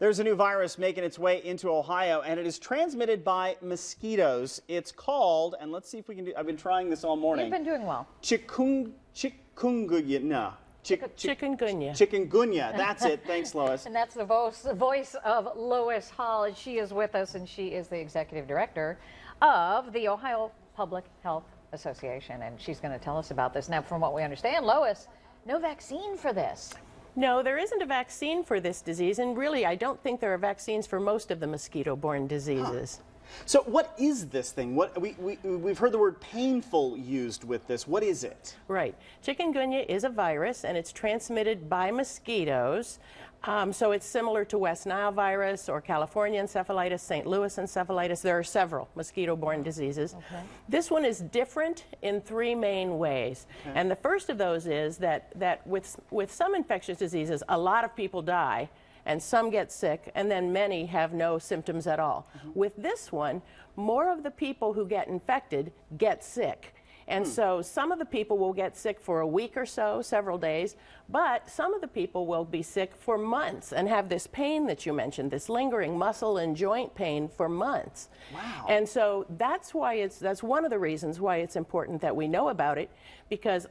There's a new virus making its way into Ohio, and it is transmitted by mosquitoes. It's called, and let's see if we can do, I've been trying this all morning. You've been doing well. Chikungunya. Chikungunya. Chikungunya. That's it. Thanks, Lois. And that's the voice of Lois Hall. And she is with us, and she is the executive director of the Ohio Public Health Association. And she's going to tell us about this. Now, from what we understand, Lois, no vaccine for this. No, there isn't a vaccine for this disease, and really I don't think there are vaccines for most of the mosquito-borne diseases. Huh. So what is this thing? We've heard the word painful used with this. What is it? Right. Chikungunya is a virus, and it's transmitted by mosquitoes. So it's similar to West Nile virus or California encephalitis, St. Louis encephalitis. There are several mosquito-borne diseases. Okay. This one is different in three main ways. Okay. And the first of those is that with some infectious diseases, a lot of people die, and some get sick, and then many have no symptoms at all. Mm-hmm. With this one, more of the people who get infected get sick. And so some of the people will get sick for a week or so, several days, but some of the people will be sick for months and have this pain that you mentioned, this lingering muscle and joint pain for months. Wow. And so that's one of the reasons why it's important that we know about it, because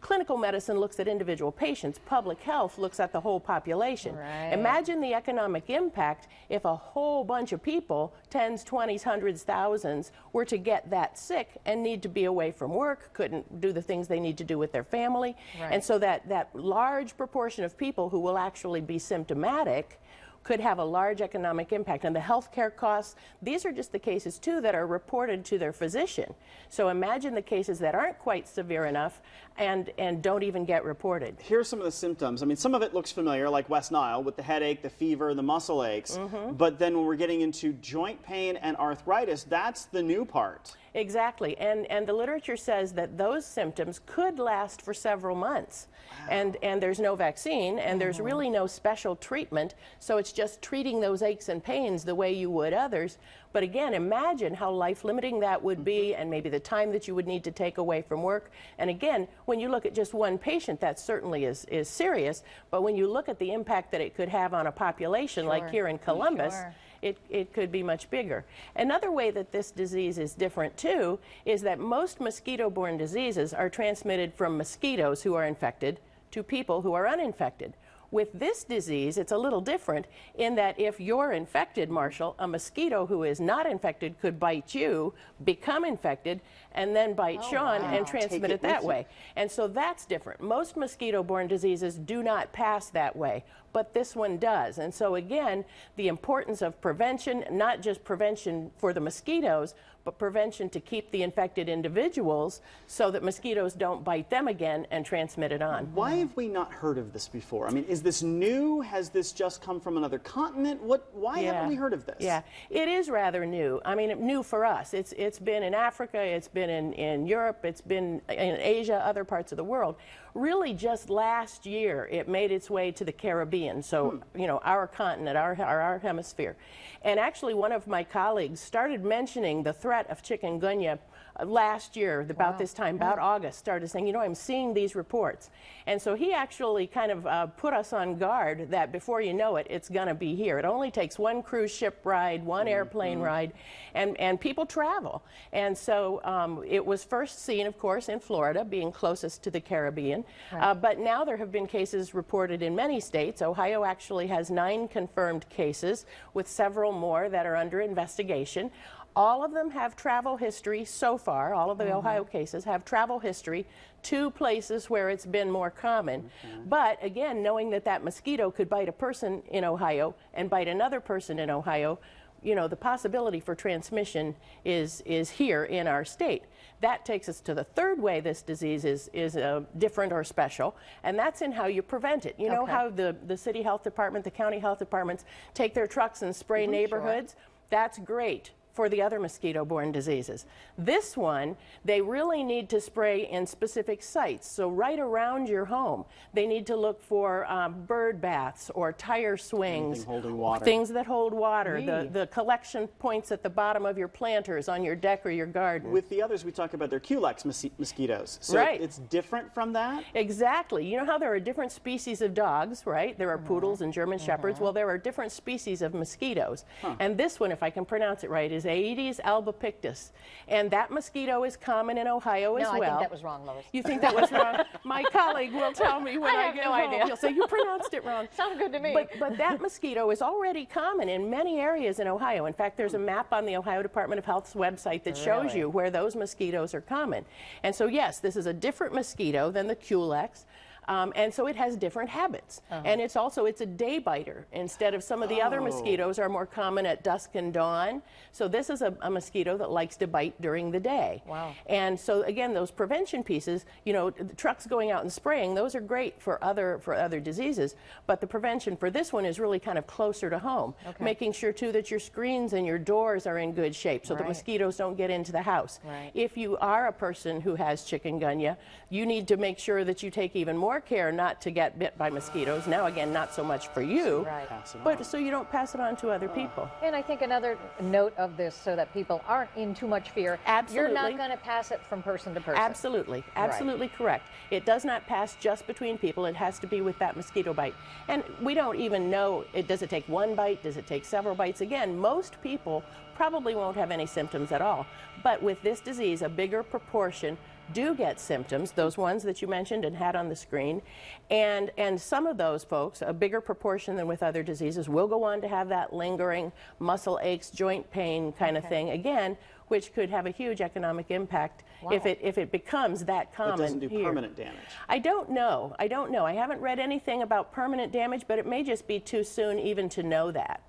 clinical medicine looks at individual patients, public health looks at the whole population. Right. Imagine the economic impact if a whole bunch of people, tens, 20s, hundreds, thousands, were to get that sick and need to be away from work, couldn't do the things they need to do with their family. Right. And so that large proportion of people who will actually be symptomatic could have a large economic impact. And the healthcare costs, these are just the cases too that are reported to their physician. So imagine the cases that aren't quite severe enough and don't even get reported. Here's some of the symptoms. I mean, some of it looks familiar, like West Nile, with the headache, the fever, the muscle aches. Mm-hmm. But then when we're getting into joint pain and arthritis, that's the new part. Exactly, and the literature says that those symptoms could last for several months. Wow. And there's no vaccine, and there's really no special treatment, so it's just treating those aches and pains the way you would others. But again, imagine how life-limiting that would be, and maybe the time that you would need to take away from work. And again, when you look at just one patient, that certainly is serious, but when you look at the impact that it could have on a population like here in Columbus, it could be much bigger. Another way that this disease is different too is that most mosquito-borne diseases are transmitted from mosquitoes who are infected to people who are uninfected. With this disease, it's a little different in that if you're infected, Marshall, a mosquito who is not infected could bite you, become infected, and then bite Shawn and transmit it that way. And so that's different. Most mosquito-borne diseases do not pass that way, but this one does. And so again, the importance of prevention, not just prevention for the mosquitoes, but prevention to keep the infected individuals so that mosquitoes don't bite them again and transmit it on. Why have we not heard of this before? I mean, is this new? Has this just come from another continent? Why haven't we heard of this? Yeah, it is rather new. I mean, new for us. It's been in Africa, it's been in Europe, it's been in Asia, other parts of the world. Really just last year it made its way to the Caribbean, so you know, our continent, our hemisphere. And actually one of my colleagues started mentioning the threat of chikungunya last year, about this time, about August, started saying, you know, I'm seeing these reports. And so he actually kind of put us on guard that before you know it, it's going to be here. It only takes one cruise ship ride, one airplane ride, and people travel. And so it was first seen, of course, in Florida, being closest to the Caribbean. Right. But now there have been cases reported in many states. Ohio actually has 9 confirmed cases, with several more that are under investigation. All of them have travel history so far. All of the Ohio cases have travel history to places where it's been more common. But again, knowing that that mosquito could bite a person in Ohio and bite another person in Ohio, you know, the possibility for transmission is here in our state. That takes us to the third way this disease is different or special, and that's in how you prevent it. You know how the city health department, the county health departments take their trucks and spray neighborhoods? Sure. That's great for the other mosquito-borne diseases. This one, they really need to spray in specific sites. So right around your home, they need to look for bird baths or tire swings, holding water. things that hold water, the collection points at the bottom of your planters on your deck or your garden. With the others, we talk about their Culex mosquitoes. So Right. it's different from that? Exactly. You know how there are different species of dogs, right? There are poodles and German shepherds. Well, there are different species of mosquitoes. And this one, if I can pronounce it right, is Aedes albopictus. And that mosquito is common in Ohio as well. No, I think that was wrong, Lois. You think that was wrong? My colleague will tell me when I have get no home. idea. He'll say, you pronounced it wrong. Sounds good to me. But that mosquito is already common in many areas in Ohio. In fact, there's a map on the Ohio Department of Health's website that shows Really? you where those mosquitoes are common. And so, yes, this is a different mosquito than the Culex. And so it has different habits. And it's a day biter instead of some of the other mosquitoes are more common at dusk and dawn. So this is a mosquito that likes to bite during the day. Wow. And so again, those prevention pieces, you know, the trucks going out and spraying, those are great for other diseases, but the prevention for this one is really kind of closer to home. Making sure too that your screens and your doors are in good shape so the mosquitoes don't get into the house. Right. If you are a person who has chikungunya, you need to make sure that you take even more care not to get bit by mosquitoes. Now again, not so much for you, Right. but so you don't pass it on to other people. And I think another note of this, so that people aren't in too much fear, Absolutely. you're not going to pass it from person to person. Absolutely, absolutely correct. It does not pass just between people. It has to be with that mosquito bite. And we don't even know, does it take one bite? Does it take several bites? Again, most people probably won't have any symptoms at all. But with this disease, a bigger proportion do get symptoms, those ones that you mentioned and had on the screen, and some of those folks, a bigger proportion than with other diseases, will go on to have that lingering muscle aches, joint pain kind of thing, again, which could have a huge economic impact if it becomes that common. It doesn't do here. permanent damage. I don't know. I haven't read anything about permanent damage, but it may just be too soon even to know that.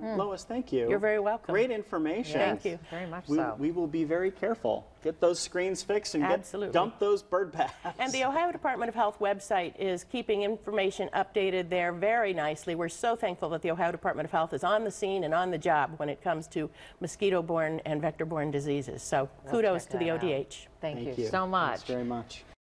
Lois, thank you. You're very welcome. Great information. Thank you. Very much We, so. we will be very careful. Get those screens fixed and dump those bird baths. And the Ohio Department of Health website is keeping information updated there very nicely. We're so thankful that the Ohio Department of Health is on the scene and on the job when it comes to mosquito-borne and vector-borne diseases. So kudos to the ODH. Thank you so much. Thanks very much.